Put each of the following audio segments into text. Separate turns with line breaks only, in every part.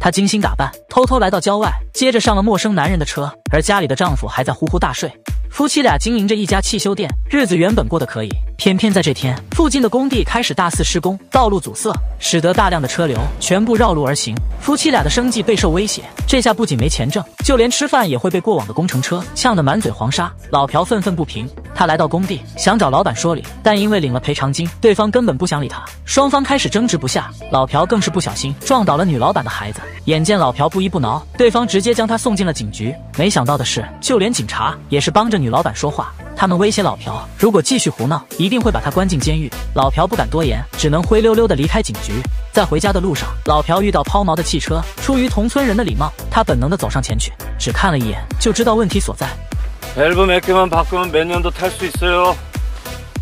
她精心打扮，偷偷来到郊外，接着上了陌生男人的车，而家里的丈夫还在呼呼大睡。夫妻俩经营着一家汽修店，日子原本过得可以，偏偏在这天，附近的工地开始大肆施工，道路阻塞，使得大量的车流全部绕路而行，夫妻俩的生计备受威胁。这下不仅没钱挣，就连吃饭也会被过往的工程车呛得满嘴黄沙。老朴愤愤不平，他来到工地想找老板说理，但因为领了赔偿金，对方根本不想理他，双方开始争执不下。老朴更是不小心撞倒了女老板的孩子，眼见老朴不依不挠，对方直接将他送进了警局。没想到的是，就连警察也是帮着女老板说话，他们威胁老朴，如果继续胡闹，一定会把他关进监狱。老朴不敢多言，只能灰溜溜地离开警局。在回家的路上，老朴遇到抛锚的汽车，出于同村人的礼貌，他本能地走上前去，只看了一眼就知道问题所在。
밸브 몇 개만 바꾸면 몇 년도 탈 수 있어요。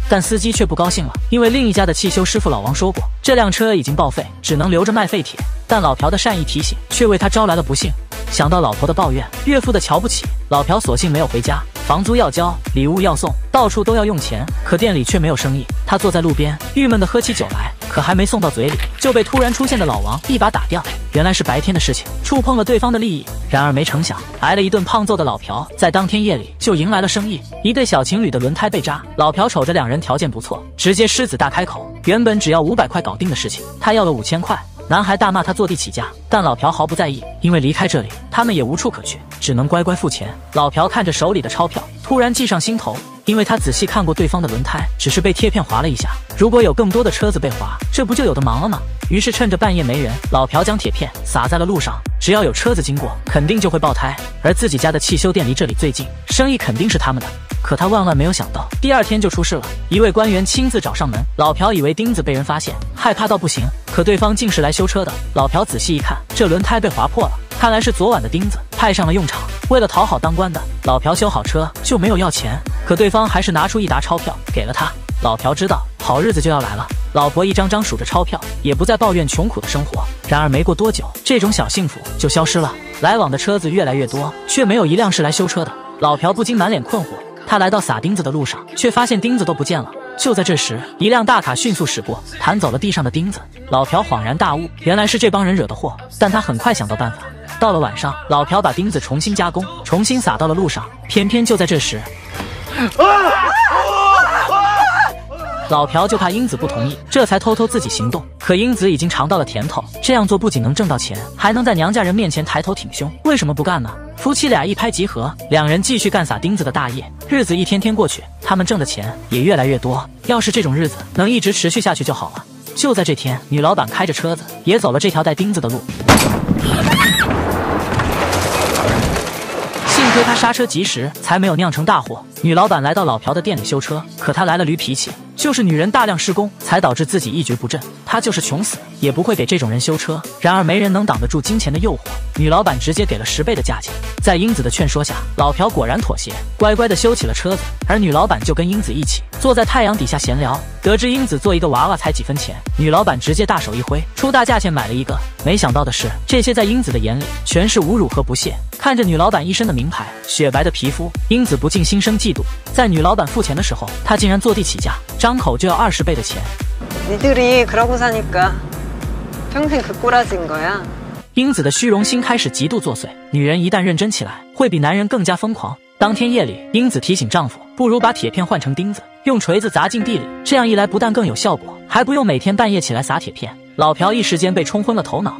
但司机却不高兴了，因为另一家的汽修师傅老王说过，这辆车已经报废，只能留着卖废铁。但老朴的善意提醒却为他招来了不幸。想到老婆的抱怨，岳父的瞧不起，老朴索性没有回家。房租要交，礼物要送，到处都要用钱，可店里却没有生意。他坐在路边，郁闷地喝起酒来，可还没送到嘴里，就被突然出现的老王一把打掉。原来是白天的事情，触碰了对方的利益。然而没成想，挨了一顿胖揍的老朴，在当天夜里就迎来了生意。一对小情侣的轮胎被扎，老朴瞅着两人条件不错，直接狮子大开口，原本只要500块搞定的事情，他要了5000块。男孩大骂他坐地起价，但老朴毫不在意，因为离开这里，他们也无处可去，只能乖乖付钱。老朴看着手里的钞票，突然计上心头，因为他仔细看过对方的轮胎，只是被贴片划了一下。如果有更多的车子被划，这不就有的忙了吗？于是趁着半夜没人，老朴将铁片撒在了路上，只要有车子经过，肯定就会爆胎。而自己家的汽修店离这里最近，生意肯定是他们的。可他万万没有想到，第二天就出事了。一位官员亲自找上门，老朴以为钉子被人发现，害怕到不行，可对方竟是来修车的。老朴仔细一看，这轮胎被划破了，看来是昨晚的钉子派上了用场。为了讨好当官的，老朴修好车就没有要钱，可对方还是拿出一沓钞票给了他。老朴知道好日子就要来了，老婆一张张数着钞票，也不再抱怨穷苦的生活。然而没过多久，这种小幸福就消失了。来往的车子越来越多，却没有一辆是来修车的。老朴不禁满脸困惑。他来到撒钉子的路上，却发现钉子都不见了。就在这时，一辆大卡迅速驶过，弹走了地上的钉子。老朴恍然大悟，原来是这帮人惹的祸。但他很快想到办法。到了晚上，老朴把钉子重新加工，重新撒到了路上。偏偏就在这时，老朴就怕英子不同意，这才偷偷自己行动。可英子已经尝到了甜头，这样做不仅能挣到钱，还能在娘家人面前抬头挺胸。为什么不干呢？夫妻俩一拍即合，两人继续干撒钉子的大业。日子一天天过去，他们挣的钱也越来越多。要是这种日子能一直持续下去就好了。就在这天，女老板开着车子也走了这条带钉子的路。幸亏他刹车及时，才没有酿成大祸。女老板来到老朴的店里修车，可她来了驴脾气，就是女人大量施工，才导致自己一蹶不振。她就是穷死也不会给这种人修车。然而没人能挡得住金钱的诱惑，女老板直接给了10倍的价钱。在英子的劝说下，老朴果然妥协，乖乖地修起了车子。而女老板就跟英子一起坐在太阳底下闲聊。得知英子做一个娃娃才几分钱，女老板直接大手一挥，出大价钱买了一个。没想到的是，这些在英子的眼里全是侮辱和不屑。看着女老板一身的名牌，雪白的皮肤，英子不禁心生嫉妒。在女老板付钱的时候，她竟然坐地起价，张口就要20倍的钱。
니들이 그러고 사니까 평생 그 꼬라진 거야。
英子的虚荣心开始极度作祟，女人一旦认真起来，会比男人更加疯狂。当天夜里，英子提醒丈夫，不如把铁片换成钉子，用锤子砸进地里，这样一来不但更有效果，还不用每天半夜起来撒铁片。老朴一时间被冲昏了头脑。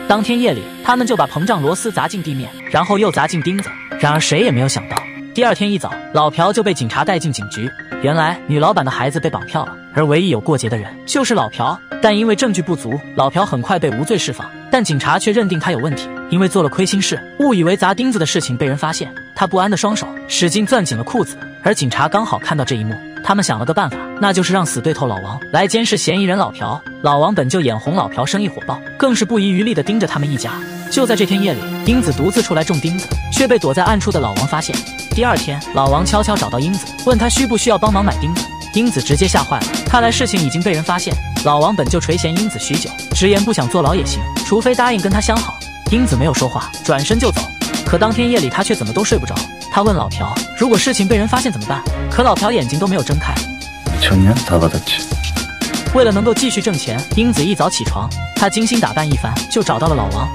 当天夜里，他们就把膨胀螺丝砸进地面，然后又砸进钉子。然而谁也没有想到，第二天一早，老朴就被警察带进警局。原来女老板的孩子被绑票了，而唯一有过节的人就是老朴。但因为证据不足，老朴很快被无罪释放。但警察却认定他有问题，因为做了亏心事，误以为砸钉子的事情被人发现。他不安的双手使劲攥紧了裤子，而警察刚好看到这一幕。他们想了个办法，那就是让死对头老王来监视嫌疑人老朴。老王本就眼红老朴生意火爆，更是不遗余力地盯着他们一家。就在这天夜里，英子独自出来种钉子，却被躲在暗处的老王发现。第二天，老王悄悄找到英子，问她需不需要帮忙买钉子。英子直接吓坏了，看来事情已经被人发现。老王本就垂涎英子许久，直言不想坐牢也行，除非答应跟他相好。英子没有说话，转身就走。可当天夜里，他却怎么都睡不着。他问老朴，如果事情被人发现怎么办？可老朴眼睛都没有睁开。为了能够继续挣钱，英子一早起床，她精心打扮一番，就找到了老王。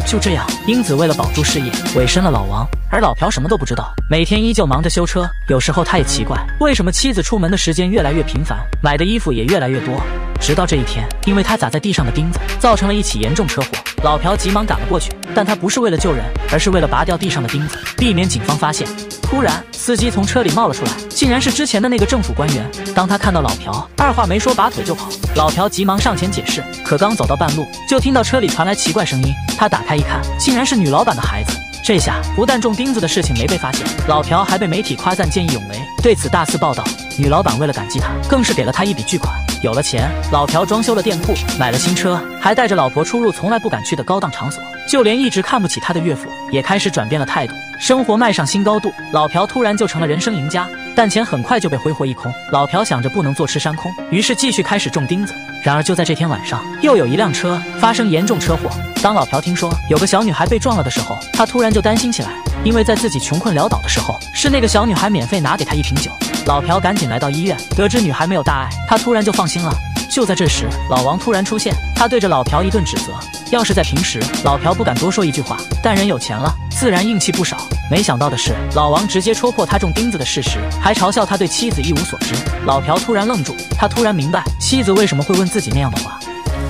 就这样，英子为了保住事业，委身了老王，而老朴什么都不知道，每天依旧忙着修车。有时候他也奇怪，为什么妻子出门的时间越来越频繁，买的衣服也越来越多。直到这一天，因为他砸在地上的钉子，造成了一起严重车祸。老朴急忙赶了过去，但他不是为了救人，而是为了拔掉地上的钉子，避免警方发现。突然，司机从车里冒了出来，竟然是之前的那个政府官员。当他看到老朴，二话没说，拔腿就跑。老朴急忙上前解释，可刚走到半路，就听到车里传来奇怪声音。他打开一看，竟然是女老板的孩子。这下不但中钉子的事情没被发现，老朴还被媒体夸赞见义勇为。对此大肆报道，女老板为了感激他，更是给了他一笔巨款。有了钱，老朴装修了店铺，买了新车，还带着老婆出入从来不敢去的高档场所。就连一直看不起他的岳父，也开始转变了态度，生活迈上新高度。老朴突然就成了人生赢家，但钱很快就被挥霍一空。老朴想着不能坐吃山空，于是继续开始种钉子。然而就在这天晚上，又有一辆车发生严重车祸。当老朴听说有个小女孩被撞了的时候，他突然就担心起来，因为在自己穷困潦倒的时候，是那个小女孩免费拿给他一瓶酒。老朴赶紧来到医院，得知女孩没有大碍，他突然就放心了。就在这时，老王突然出现，他对着老朴一顿指责。要是在平时，老朴不敢多说一句话，但人有钱了，自然硬气不少。没想到的是，老王直接戳破他中钉子的事实，还嘲笑他对妻子一无所知。老朴突然愣住，他突然明白妻子为什么会问自己那样的话。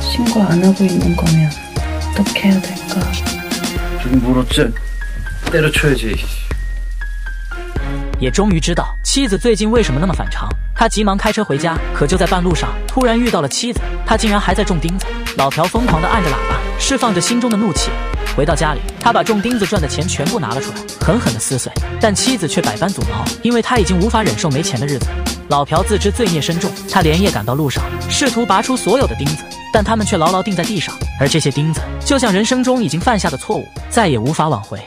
신고 안 하고 있는 거면 어떻게 해야 될까?
저기 뭘 어째 때려쳐야지.
也终于知道妻子最近为什么那么反常。他急忙开车回家，可就在半路上突然遇到了妻子，他竟然还在种钉子。老朴疯狂地按着喇叭，释放着心中的怒气。回到家里，他把种钉子赚的钱全部拿了出来，狠狠地撕碎。但妻子却百般阻挠，因为他已经无法忍受没钱的日子。老朴自知罪孽深重，他连夜赶到路上，试图拔出所有的钉子，但他们却牢牢钉在地上。而这些钉子，就像人生中已经犯下的错误，再也无法挽回。